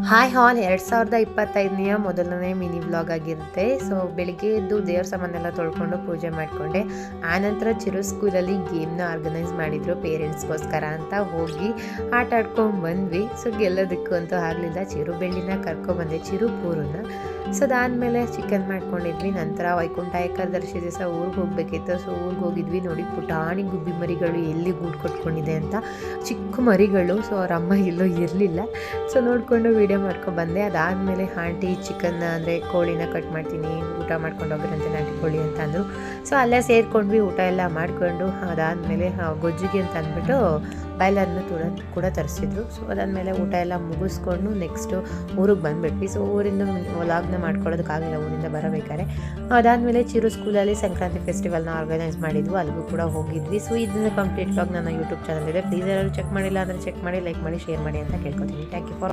Hi ಹಾಲ್ 2025ನೇ ಮೊದಲನೇ mini vlog ಆಗಿರುತ್ತೆ. So ಬೆಳಿಗ್ಗೆ ಎದ್ದು ದೇವ್ರ ಸಾಮಾನೆಲ್ಲ ತೊಳ್ಕೊಂಡು ಪೂಜೆ ಮಾಡಿಕೊಂಡೆ. ಆನಂತರ ಚಿರು ಸ್ಕೂಲಲ್ಲಿ ಗೇಮ್ನ ಆರ್ಗನೈಸ್ ಮಾಡಿದ್ರು ಪೇರೆಂಟ್ಸ್ಗೋಸ್ಕರ ಅಂತ ಹೋಗಿ ಆಟ ಆಡ್ಕೊಂಡು ಬಂದ್ವಿ. ಸೊ ಗೆಲ್ಲೋದಕ್ಕೂ ಅಂತೂ ಆಗಲಿಲ್ಲ. ಚಿರು ಬೆಳ್ಳಿನ ಕರ್ಕೊಬಂದೆ, ಚಿರು ಪೂರನ್ನ. ಸೊ ಅದಾದಮೇಲೆ ಚಿಕನ್ ಮಾಡ್ಕೊಂಡಿದ್ವಿ. ನಂತರ ವೈಕುಂಠ ಏಕಾದಶಿ ದಿವಸ ಊರಿಗೆ ಹೋಗ್ಬೇಕಿತ್ತು. ಸೊ ಊರಿಗೆ ಹೋಗಿದ್ವಿ. ನೋಡಿ ಪುಟಾಣಿ ಗುಬ್ಬಿ ಮರಿಗಳು ಎಲ್ಲಿ ಗೂಡು ಕಟ್ಕೊಂಡಿದೆ ಅಂತ, ಚಿಕ್ಕ ಮರಿಗಳು. ಸೊ ಅವ್ರ ಅಮ್ಮ ಎಲ್ಲೋ ಇರಲಿಲ್ಲ. ಸೊ ನೋಡಿಕೊಂಡು ವೀಡಿಯೋ ಮಾಡ್ಕೊಂಡು ಬಂದೆ. ಅದಾದಮೇಲೆ ಆಂಟಿ ಚಿಕನ್ ಅಂದರೆ ಕೋಳಿನ ಕಟ್ ಮಾಡ್ತೀನಿ, ಊಟ ಮಾಡ್ಕೊಂಡು ಹೋಗ್ರಂತೆ ನಾಟಿ ಕೋಳಿ ಅಂತ ಅಂದರು. ಸೊ ಅಲ್ಲೇ ಸೇರಿಕೊಂಡ್ವಿ, ಊಟ ಎಲ್ಲ ಮಾಡಿಕೊಂಡು. ಅದಾದಮೇಲೆ ಗೊಜ್ಜಿಗೆ ಅಂತ ಅಂದ್ಬಿಟ್ಟು ಬಾಯ್ಲರ್ನ ಕೂಡ ತರಿಸಿದ್ರು. ಸೊ ಅದಾದಮೇಲೆ ಊಟ ಎಲ್ಲ ಮುಗಿಸ್ಕೊಂಡು ನೆಕ್ಸ್ಟು ಊರಿಗೆ ಬಂದುಬಿಟ್ವಿ. ಸೊ ಊರಿಂದ ವ್ಲಾಗ್ನ ಮಾಡ್ಕೊಳ್ಳೋದಕ್ಕಾಗಲಿಲ್ಲ ಊರಿಂದ ಬರಬೇಕಾದ್ರೆ. ಅದಾದಮೇಲೆ ಚಿರು ಸ್ಕೂಲಲ್ಲಿ ಸಂಕ್ರಾಂತಿ ಫೆಸ್ಟಿವಲ್ನ ಆರ್ಗನೈಸ್ ಮಾಡಿದ್ವು, ಅಲ್ಲಿಗೂ ಕೂಡ ಹೋಗಿದ್ವಿ. ಸೊ ಇದನ್ನ ಕಂಪ್ಲೀಟ್ ವ್ಲಾಗ್ ನನ್ನ ಯೂಟ್ಯೂಬ್ ಚಾನಲ್ ಇದೆ. ಪ್ಲೀಸ್ ಯಾರು ಚೆಕ್ ಮಾಡಿಲ್ಲ ಅಂದರೆ ಚೆಕ್ ಮಾಡಿ, ಲೈಕ್ ಮಾಡಿ, ಶೇರ್ ಮಾಡಿ ಅಂತ ಕೇಳ್ಕೊತೀನಿ. Thank you for